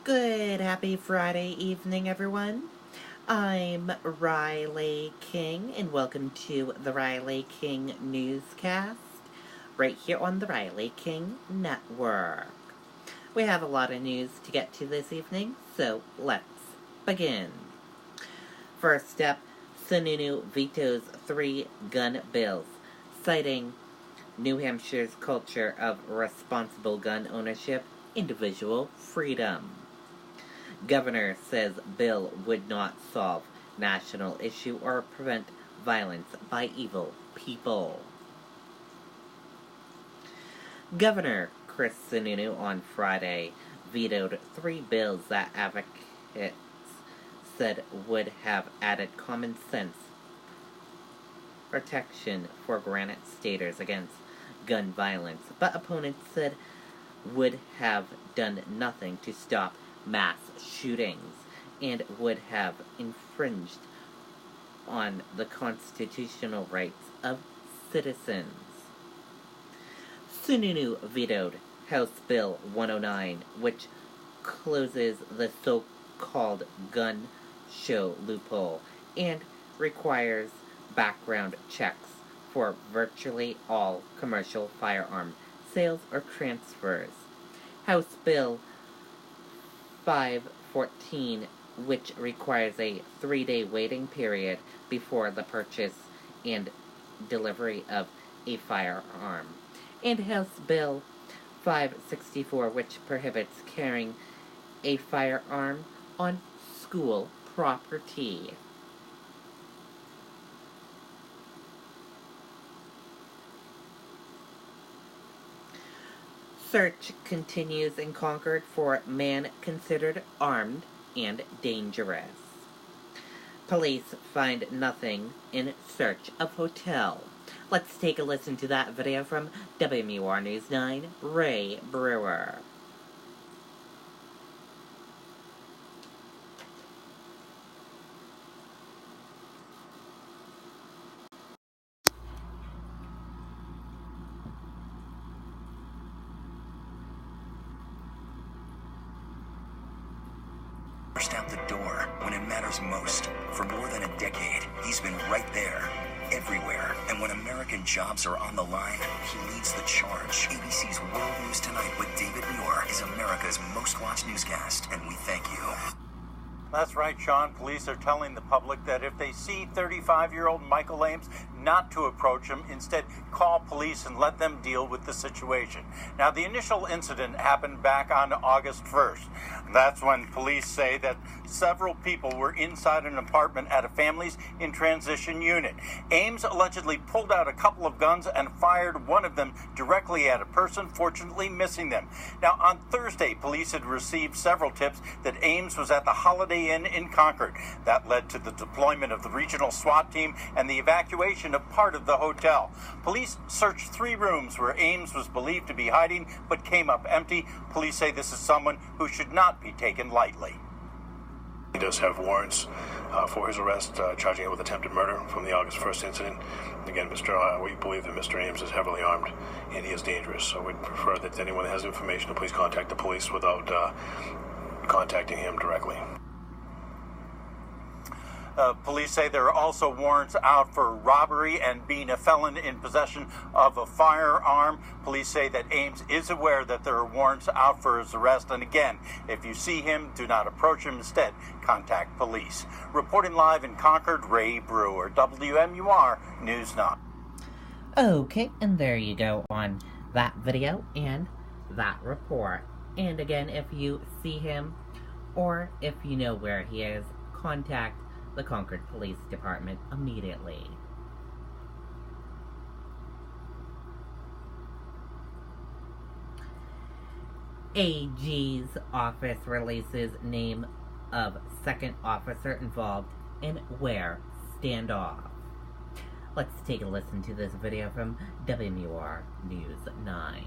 Good, happy Friday evening, everyone. I'm Riley King, and welcome to the Riley King Newscast, right here on the Riley King Network. We have a lot of news to get to this evening, so let's begin. First up, Sununu vetoes 3 gun bills, citing New Hampshire's culture of responsible gun ownership, individual freedom. Governor says bill would not solve national issue or prevent violence by evil people. Governor Chris Sununu on Friday vetoed 3 bills that advocates said would have added common sense protection for Granite Staters against gun violence, but opponents said would have done nothing to stop mass shootings and would have infringed on the constitutional rights of citizens. Sununu vetoed House Bill 109, which closes the so-called gun show loophole and requires background checks for virtually all commercial firearm sales or transfers. House Bill 514, which requires a 3-day waiting period before the purchase and delivery of a firearm. And House Bill 564, which prohibits carrying a firearm on school property. Search continues in Concord for man considered armed and dangerous. Police find nothing in search of hotel. Let's take a listen to that video from WMUR News 9, Ray Brewer. Out the door when it matters most. For more than a decade, he's been right there, everywhere. And when American jobs are on the line, he leads the charge. ABC's World News Tonight with David Muir is America's most watched newscast, and we thank you. That's right, Sean. Police are telling the public that if they see 35-year-old Michael Ames, not to approach him. Instead, call police and let them deal with the situation. Now, the initial incident happened back on August 1st. That's when police say that several people were inside an apartment at a family's in transition unit. Ames allegedly pulled out a couple of guns and fired one of them directly at a person, fortunately missing them. Now, on Thursday, police had received several tips that Ames was at the Holiday Inn in Concord. That led to the deployment of the regional SWAT team and the evacuation of part of the hotel. Police searched 3 rooms where Ames was believed to be hiding, but came up empty. Police say this is someone who should not be taken lightly. He does have warrants for his arrest, charging him with attempted murder from the August 1st incident. Again, we believe that Mr. Ames is heavily armed and he is dangerous, so we'd prefer that anyone that has information to please contact the police without contacting him directly. Police say there are also warrants out for robbery and being a felon in possession of a firearm. Police say that Ames is aware that there are warrants out for his arrest. And again, if you see him, do not approach him. Instead, contact police. Reporting live in Concord, Ray Brewer, WMUR News 9. Okay, and there you go on that video and that report. And again, if you see him or if you know where he is, contact the Concord Police Department immediately. AG's office releases name of second officer involved in Ware standoff. Let's take a listen to this video from WMUR News 9.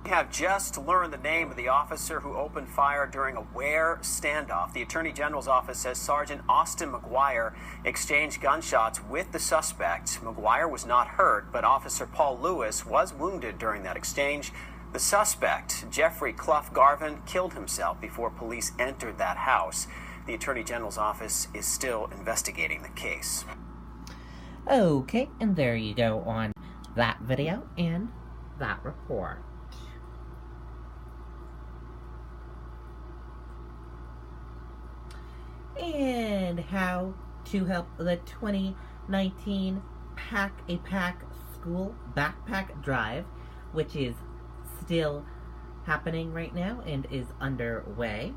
We have just learned the name of the officer who opened fire during a Ware standoff. The Attorney General's office says Sergeant Austin McGuire exchanged gunshots with the suspect. McGuire was not hurt, but Officer Paul Lewis was wounded during that exchange. The suspect, Jeffrey Clough Garvin, killed himself before police entered that house. The Attorney General's office is still investigating the case. Okay, and there you go on that video and that report. And how to help the 2019 Pack a Pack School Backpack Drive, which is still happening right now and is underway.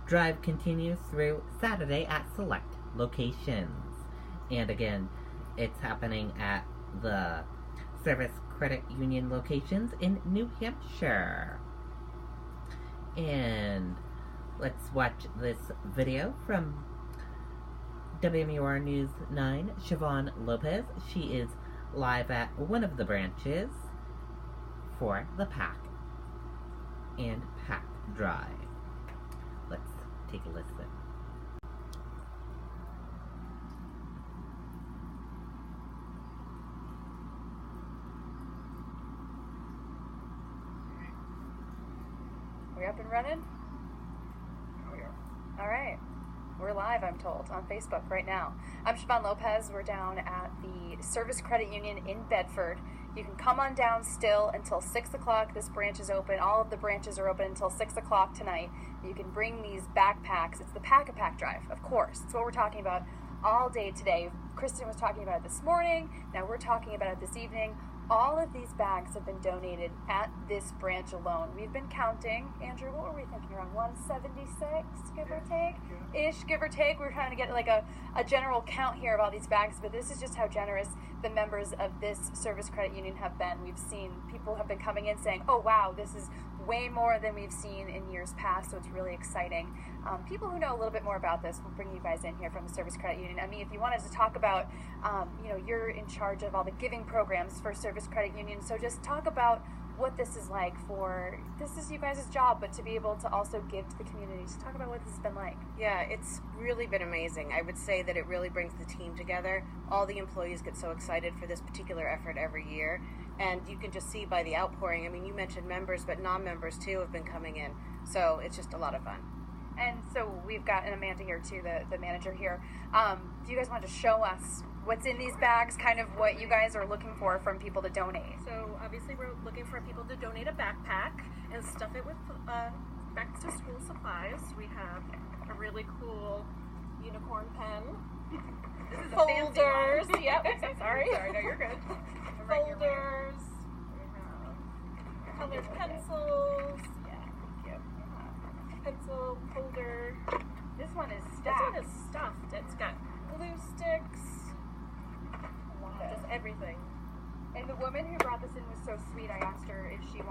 Drive continues through Saturday at select locations. And again, it's happening at the Service Credit Union locations in New Hampshire. And let's watch this video from WMUR News 9, Siobhan Lopez. She is live at one of the branches for the Pack and Pack Drive. Let's take a listen. We up and running? Oh, yeah. All right. We're live, I'm told, on Facebook right now. I'm Siobhan Lopez. We're down at the Service Credit Union in Bedford. You can come on down still until 6 o'clock. This branch is open. All of the branches are open until 6 o'clock tonight. You can bring these backpacks. It's the Pack-A-Pack Drive, of course. It's what we're talking about all day today. Kristen was talking about it this morning. Now we're talking about it this evening. All of these bags have been donated at this branch alone. We've been counting. Andrew, what were we thinking? Around 176, give or take? Ish, give or take. We're trying to get like a general count here of all these bags, but this is just how generous the members of this Service Credit Union have been. We've seen people have been coming in saying, oh wow, this is way more than we've seen in years past, so it's really exciting. People who know a little bit more about this will bring you guys in here from the Service Credit Union. I mean, if you wanted to talk about, you're in charge of all the giving programs for Service Credit Union, so just talk about what this is like this is you guys' job, but to be able to also give to the community. So talk about what this has been like. Yeah, it's really been amazing. I would say that it really brings the team together. All the employees get so excited for this particular effort every year, and you can just see by the outpouring. I mean, you mentioned members, but non-members too have been coming in, so it's just a lot of fun. And so we've got an Amanda here too, the manager here. Do you guys want to show us what's in these bags, kind of what you guys are looking for from people to donate? So obviously we're looking for people to donate a backpack and stuff it with back to school supplies. We have a really cool unicorn pen. This is Folders. Yep. So sorry. Sorry, no, you're good. Folders. We have colored pencils. Pencil holder. This one is This stacked. one is stuffed. It's got glue sticks. Just everything. And the woman who brought this in was so sweet. I asked her if she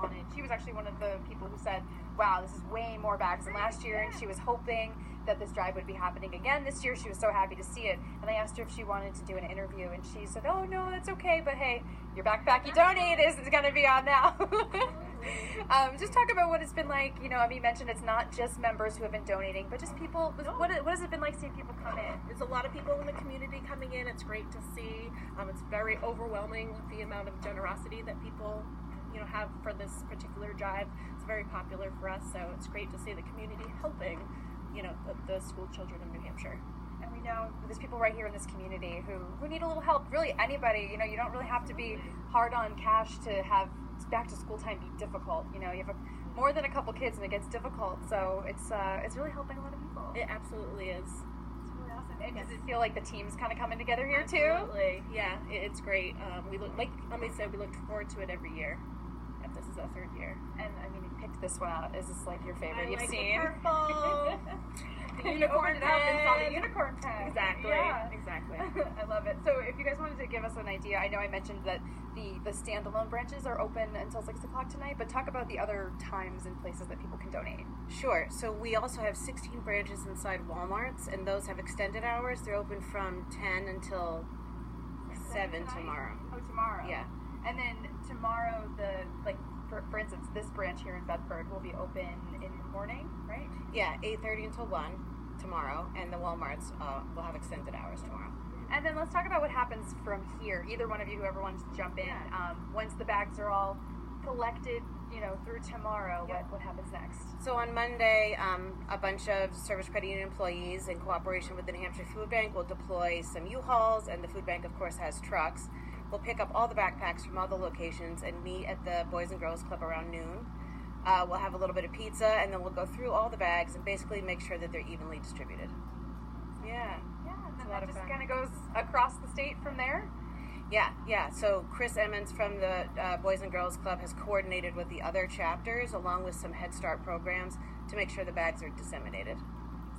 was actually one of the people who said, wow, this is way more bags than last year, and she was hoping that this drive would be happening again this year. She was so happy to see it. And I asked her if she wanted to do an interview, and she said, oh, no, that's okay, but hey, your backpack you donated is going to be on now. Just talk about what it's been like. You mentioned it's not just members who have been donating, but just people. What has it been like seeing people come in? There's a lot of people in the community coming in. It's great to see. It's very overwhelming, the amount of generosity that people have for this particular drive. It's very popular for us, so it's great to see the community helping the school children of New Hampshire. And we know there's people right here in this community who need a little help. Really, anybody. You don't really have to be hard on cash to have back to school time be difficult. You have more than a couple kids and it gets difficult. So it's really helping a lot of people. It absolutely is. It's really awesome. And does it feel like the team's kind of coming together here Absolutely. Too? Yeah, it's great. We look forward to it every year. Yep, this is our third year. And I mean, you picked this one out. Is this like your favorite you've seen? The purple. The unicorn pen. And saw the unicorn pen. Exactly. Yeah. Exactly. I love it. So if you guys wanted to give us an idea, I know I mentioned that the standalone branches are open until 6 o'clock tonight, but talk about the other times and places that people can donate. Sure. So we also have 16 branches inside Walmarts, and those have extended hours. They're open from 10 until 7 tomorrow. Oh, tomorrow. Yeah. And then tomorrow, for instance, this branch here in Bedford will be open in the morning, right? Yeah, 8:30 until 1 tomorrow, and the Walmarts will have extended hours tomorrow. And then let's talk about what happens from here. Either one of you, whoever wants to jump in. Once the bags are all collected, through tomorrow, what happens next? So on Monday, a bunch of Service Credit Union employees, in cooperation with the New Hampshire Food Bank, will deploy some U-Hauls, and the food bank, of course, has trucks. We'll pick up all the backpacks from all the locations and meet at the Boys and Girls Club around noon. We'll have a little bit of pizza, and then we'll go through all the bags and basically make sure that they're evenly distributed. Yeah. And then that just kind of goes across the state from there? Yeah. So Chris Emmons from the Boys and Girls Club has coordinated with the other chapters, along with some Head Start programs, to make sure the bags are disseminated.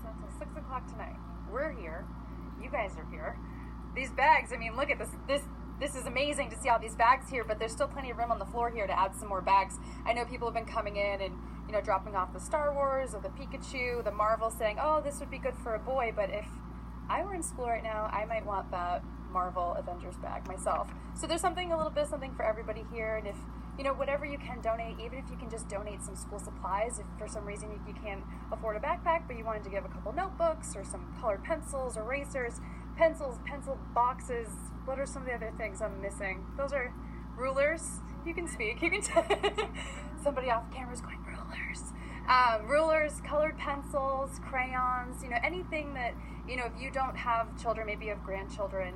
So until 6 o'clock tonight, we're here. You guys are here. These bags, I mean, look at this. This is amazing to see all these bags here, but there's still plenty of room on the floor here to add some more bags. I know people have been coming in and, dropping off the Star Wars or the Pikachu, the Marvel, saying, oh, this would be good for a boy, but if I were in school right now, I might want that Marvel Avengers bag myself. So there's something for everybody here, and if, whatever you can donate, even if you can just donate some school supplies, if for some reason you can't afford a backpack, but you wanted to give a couple notebooks or some colored pencils, erasers, pencil boxes. What are some of the other things I'm missing? Those are rulers. You can speak. You can somebody off camera is going, rulers. Rulers, colored pencils, crayons, anything that, if you don't have children, maybe you have grandchildren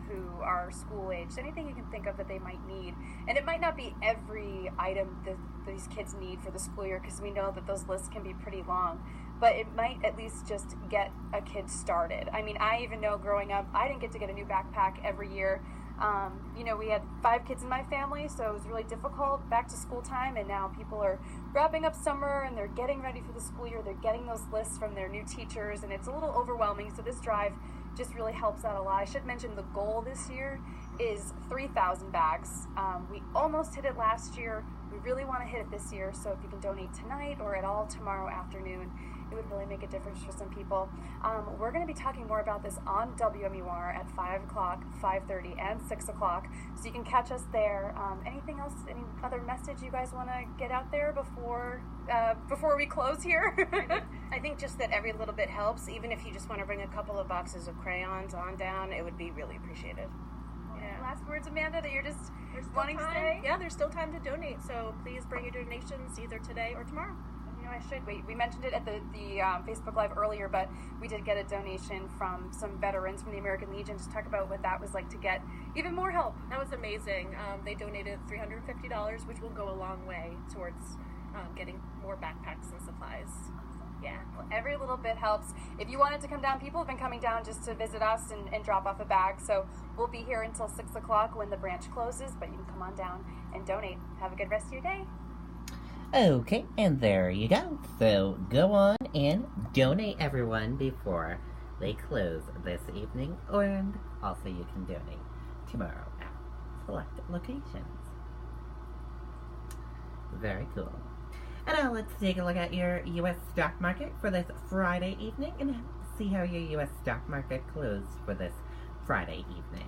who are school aged, anything you can think of that they might need. And it might not be every item that these kids need for the school year, because we know that those lists can be pretty long. But it might at least just get a kid started. I mean, I even know growing up, I didn't get to get a new backpack every year. We had 5 kids in my family, so it was really difficult back to school time, and now people are wrapping up summer and they're getting ready for the school year. They're getting those lists from their new teachers, and it's a little overwhelming, so this drive just really helps out a lot. I should mention the goal this year is 3,000 bags. We almost hit it last year. We really want to hit it this year, so if you can donate tonight or at all tomorrow afternoon, it would really make a difference for some people. We're going to be talking more about this on WMUR at 5 o'clock, 5:30, and 6 o'clock, so you can catch us there. Anything else, any other message you guys want to get out there before we close here? I think just that every little bit helps. Even if you just want to bring a couple of boxes of crayons on down, it would be really appreciated. Last words, Amanda, that you're just wanting to say? Yeah, there's still time to donate, so please bring your donations either today or tomorrow. We mentioned it at the Facebook Live earlier, but we did get a donation from some veterans from the American Legion to talk about what that was like to get even more help. That was amazing. They donated $350, which will go a long way towards getting more backpacks and supplies. Yeah, well, every little bit helps. If you wanted to come down, people have been coming down just to visit us and drop off a bag. So we'll be here until 6 o'clock when the branch closes, but you can come on down and donate. Have a good rest of your day. Okay, and there you go. So go on and donate, everyone, before they close this evening, and also you can donate tomorrow at select locations. Very cool. And now let's take a look at your U.S. stock market for this Friday evening and see how your U.S. stock market closed for this Friday evening.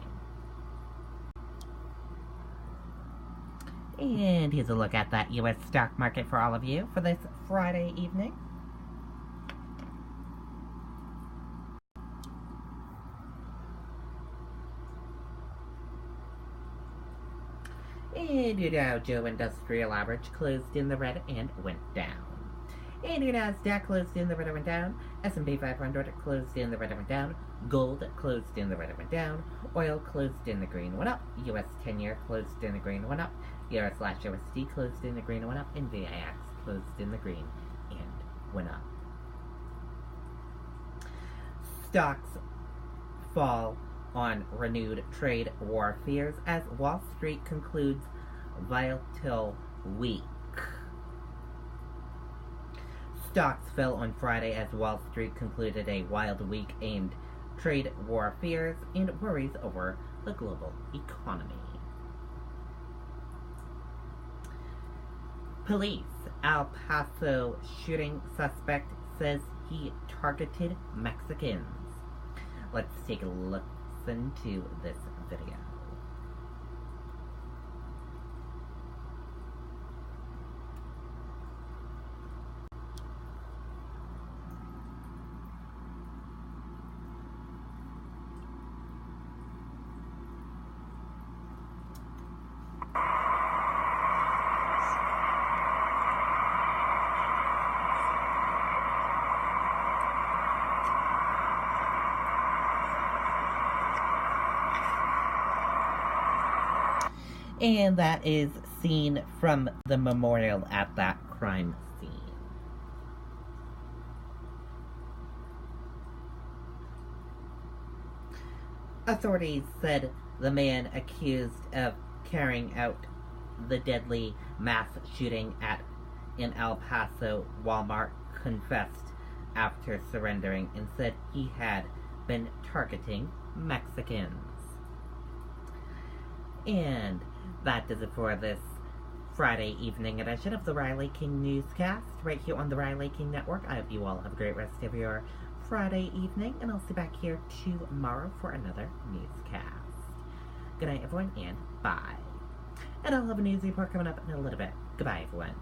And here's a look at that U.S. stock market for all of you for this Friday evening. And your Dow Jones Industrial Average closed in the red and went down. And your Nasdaq closed in the red and went down. S&P 500 closed in the red and went down. Gold closed in the red and went down. Oil closed in the green, went up. U.S. 10-year closed in the green, went up. Euro/USD closed in the green, went up. And VIX closed in the green and went up. Stocks fall on renewed trade war fears as Wall Street concludes volatile week. Stocks fell on Friday as Wall Street concluded a wild week aimed trade war fears and worries over the global economy. Police, El Paso shooting suspect says he targeted Mexicans. Let's take a listen to this video. And that is seen from the memorial at that crime scene. Authorities said the man accused of carrying out the deadly mass shooting at an El Paso Walmart confessed after surrendering and said he had been targeting Mexicans. And that does it for this Friday evening edition of the Riley King Newscast right here on the Riley King Network. I hope you all have a great rest of your Friday evening, and I'll see you back here tomorrow for another newscast. Good night, everyone, and bye. And I'll have a news report coming up in a little bit. Goodbye, everyone.